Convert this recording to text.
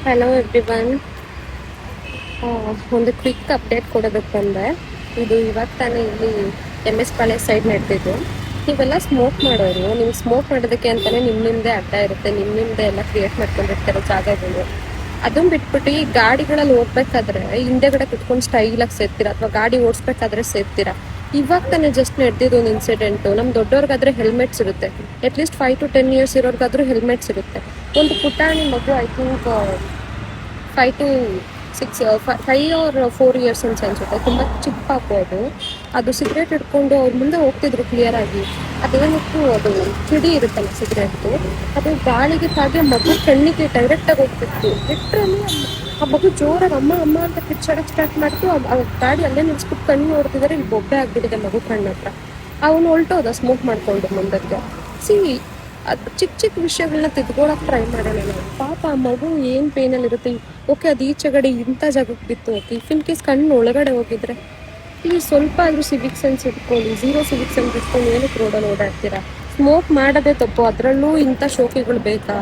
Hello everyone. ಒಂದು quick update ಕೊಡೋದಕ್ಕೆ ಬಂದೆ. ಇದು ಇವಾಗ ತಾನೇ ಇಲ್ಲಿ MS ಪಾಳ್ಯ ಸೈಡ್ ನಡೆದಿದ್ದು. ನೀವೆಲ್ಲ ಸ್ಮೋಕ್ ಮಾಡೋರು, ನೀವು ಸ್ಮೋಕ್ ಮಾಡೋದಕ್ಕೆ ಅಂತಲೇ ನಿಮ್ಮದೇ ಅಡ್ಡ ಇರುತ್ತೆ, ನಿಮ್ಮದೇ ಎಲ್ಲ ಕ್ರಿಯೇಟ್ ಮಾಡ್ಕೊಂಡಿರ್ತಾರೆ ಜಾಗಗಳು. ಅದನ್ನ ಬಿಟ್ಬಿಟ್ಟು ಈ ಗಾಡಿಗಳಲ್ಲಿ ಹೋಗ್ಬೇಕಾದ್ರೆ ಹಿಂದೆಗಡೆ ಕುತ್ಕೊಂಡು ಸ್ಟೈಲಾಗಿ ಸೇರ್ತೀರಾ, ಅಥವಾ ಗಾಡಿ ಓಡಿಸ್ಬೇಕಾದ್ರೆ ಸೇರ್ತೀರಾ. ಇವಾಗ ತಾನೇ ಜಸ್ಟ್ ನಡೆದಿದ್ದು ಒಂದು ಇನ್ಸಿಡೆಂಟು. ನಮ್ಮ ದೊಡ್ಡವ್ರಿಗಾದ್ರೆ ಹೆಲ್ಮೆಟ್ಸ್ ಇರುತ್ತೆ, ಅಟ್ಲೀಸ್ಟ್ 5 to 10 years ಇರೋರ್ಗಾದ್ರೂ ಹೆಲ್ಮೆಟ್ಸ್ ಇರುತ್ತೆ. ಒಂದು ಪುಟಾಣಿ ಮಗು, I think 5 to 6 5 or 4 years ಅಂತ ಅನ್ಸುತ್ತೆ, ತುಂಬ ಚಿಕ್ಕ ಪಾಪು ಅದು ಸಿಗರೇಟ್ ಹಿಡ್ಕೊಂಡು ಅವ್ರ ಮುಂದೆ ಹೋಗ್ತಿದ್ರು ಕ್ಲಿಯರ್ ಆಗಿ. ಅದೇನಿತ್ತು, ಅದು ಕಿಡಿ ಇರುತ್ತಲ್ಲ ಸಿಗರೇಟ್ದು, ಅದು ಗಾಳಿಗೆ ತಾಗಿ ಮಗು ಕಣ್ಣಿಗೆ ಡೈರೆಕ್ಟಾಗಿ ಹೋಗ್ತಿತ್ತು. ಬಿಟ್ಟರಲ್ಲಿ ಆ ಮಗು ಜೋರಾಗಿ ಅಮ್ಮ ಅಮ್ಮ ಅಂತ ಕಿಚ್ಚಾಡಕ್ಕೆ ಸ್ಟಾರ್ಟ್ ಮಾಡಿತು. ಆ ಗಾಡಿ ಅಲ್ಲೇ ನಿಲ್ಸ್ಬಿಟ್ಟು ಕಣ್ಣು ನೋಡ್ತಿದ್ದಾರೆ, ಇಲ್ಲಿ ಬೊಬ್ಬೆ ಆಗ್ಬಿಟ್ಟಿದೆ ಮಗು ಕಣ್ಣ ಹತ್ರ. ಅವನು ಹೊಲ್ಟೋದ ಸ್ಮೋಕ್ ಮಾಡ್ಕೊಂಡು ಮುಂದಕ್ಕೆ. ಅದು ಚಿಕ್ಕ ಚಿಕ್ಕ ವಿಷಯಗಳನ್ನ ತಿದ್ಕೊಳಕ್ಕೆ ಟ್ರೈ ಮಾಡೋಣ ನಾವು. ಪಾಪ ಆ ಮಗು ಏನು ಪೇನಲ್ಲಿ ಇರುತ್ತೆ. ಓಕೆ, ಅದು ಈಚೆಗಡೆ ಇಂಥ ಜಾಗಕ್ಕೆ ಬಿತ್ತು, ಓಕೆ. ಇಫ್ ಇನ್ ಕೇಸ್ ಕಣ್ಣು ಒಳಗಡೆ ಹೋಗಿದ್ರೆ, ಪ್ಲೀಸ್ ಸ್ವಲ್ಪ ಆದರೂ ಸಿವಿಕ್ ಸೆನ್ಸ್ ಇಟ್ಕೊಳ್ಳಿ. 0 ಸಿವಿಕ್ ಸೆನ್ಸ್ ಇಟ್ಕೊಂಡು ಏನಕ್ಕೆ ರೋಡಲ್ಲಿ ಓಡಾಡ್ತೀರಾ? ಸ್ಮೋಕ್ ಮಾಡೋದೇ ತಪ್ಪು, ಅದರಲ್ಲೂ ಇಂಥ ಶೋಕಿಗಳು ಬೇಕಾ?